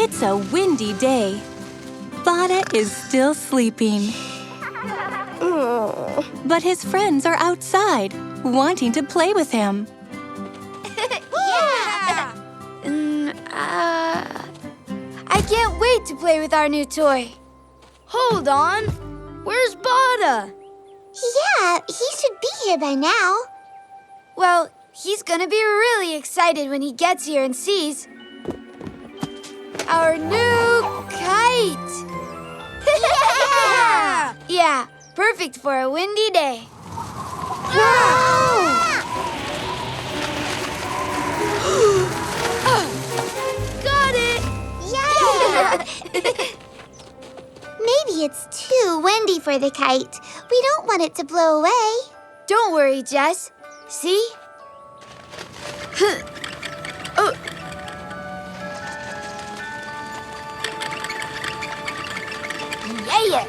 It's a windy day. Bada is still sleeping. But his friends are outside, wanting to play with him. Yeah! I can't wait to play with our new toy. Hold on. Where's Bada? Yeah, he should be here by now. Well, he's gonna be really excited when he gets here and sees our new kite. Yeah! Yeah, perfect for a windy day. Wow! Got it! Yeah! Maybe it's too windy for the kite. We don't want it to blow away. Don't worry, Jess. See? Yeah!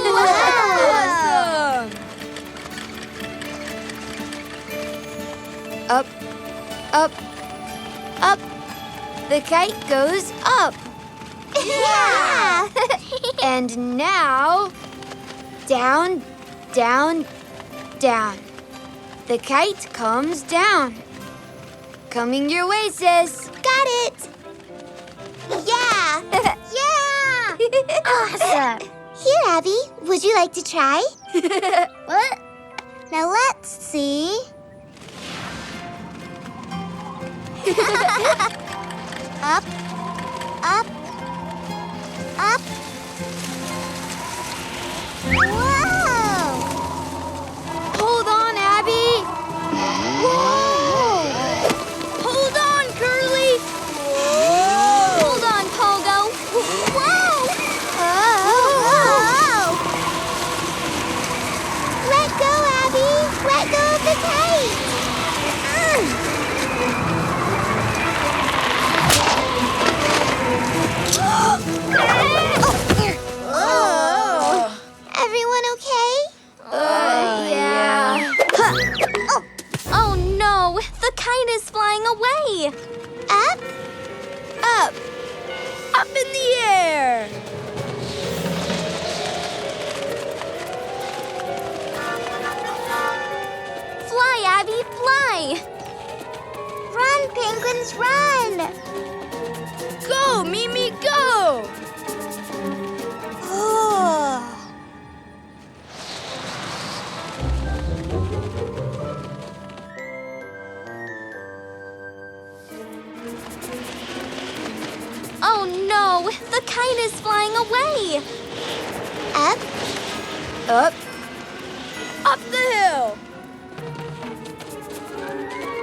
Wow! Awesome! Up, up, up. The kite goes up. Yeah! And now, down, down, down. The kite comes down. Coming your way, sis. Got it! Yeah! Yeah! Awesome! Here, Abby, would you like to try? What? Now let's see. Up, up, up. Whoa! Hold on, Abby. Whoa! Hold on, Curly. Hold on, Pogo. Whoa! Oh! Let go, Abby! Let go of the kite! Everyone okay? Yeah. Oh no! The kite is flying away! Up? Up. Up in the air. Fly, Abby, fly! Run, penguins, run! Go, Mimi, go. Oh. Oh no! The kite is flying away! Up? Up. Up the hill.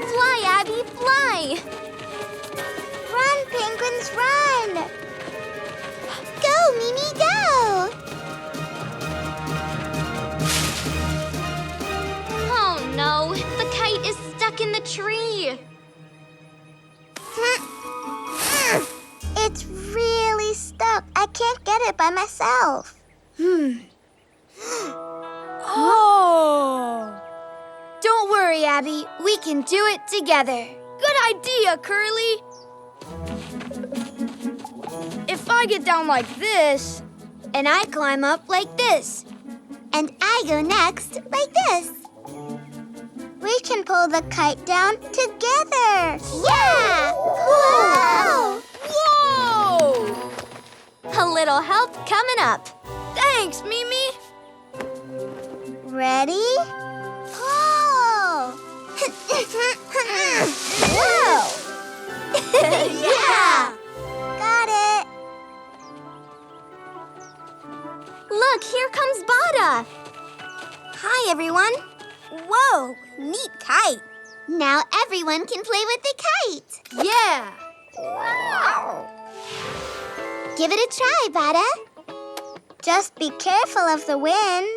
Fly, Abby, fly! Run, penguins, run! Go, Mimi, go! Oh no! The kite is stuck in the tree! It's really stuck. I can't get it by myself. Oh. Don't worry, Abby. We can do it together. Good idea, Curly. If I get down like this, and I climb up like this, And I go next like this. We can pull the kite down together. Yeah! Whoa! whoa! A little help coming up. Thanks, Mimi. Ready? Pull! Whoa! Yeah! Got it! Look, here comes Bada. Hi, everyone. Whoa, neat kite. Now everyone can play with the kite. Yeah. Give it a try, Bada. Just be careful of the wind.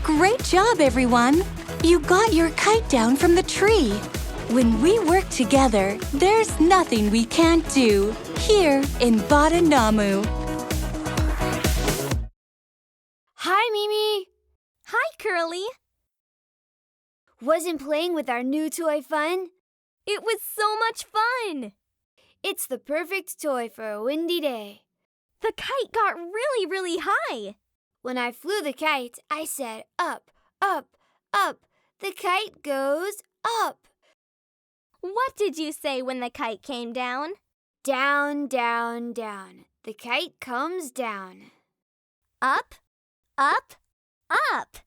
Great job, everyone. You got your kite down from the tree. When we work together, there's nothing we can't do here in Badanamu. Hi, Mimi. Hi, Curly. Wasn't playing with our new toy fun? It was so much fun! It's the perfect toy for a windy day. The kite got really, really high. When I flew the kite, I said, up, up, up. The kite goes up. What did you say when the kite came down? Down, down, down. The kite comes down. Up, up, up.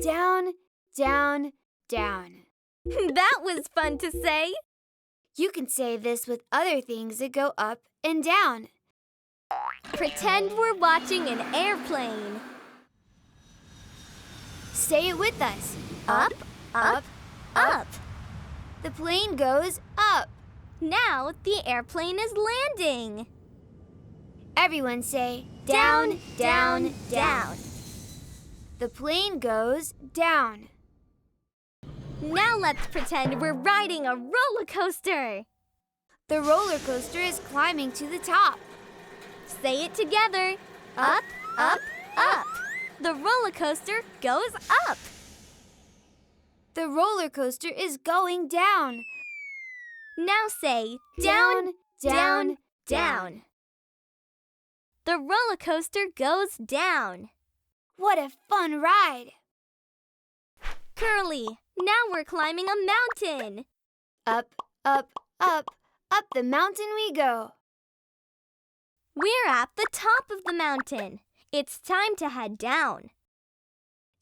Down, down, down. That was fun to say. You can say this with other things that go up and down. Pretend we're watching an airplane. Say it with us. Up, up, up. The plane goes up. Now the airplane is landing. Everyone say, down, down, down. down. The plane goes down. Now let's pretend we're riding a roller coaster. The roller coaster is climbing to the top. Say it together. Up, up, up. The roller coaster goes up. The roller coaster is going down. Now say Down, down, down. The roller coaster goes down. What a fun ride! Curly, now we're climbing a mountain. Up, up, up, up the mountain we go. We're at the top of the mountain. It's time to head down.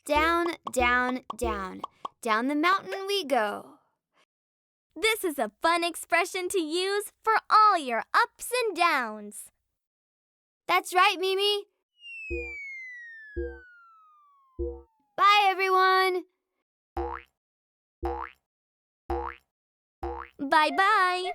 Down, down, down. Down the mountain we go. This is a fun expression to use for all your ups and downs. That's right, Mimi. Bye, everyone. Bye-bye.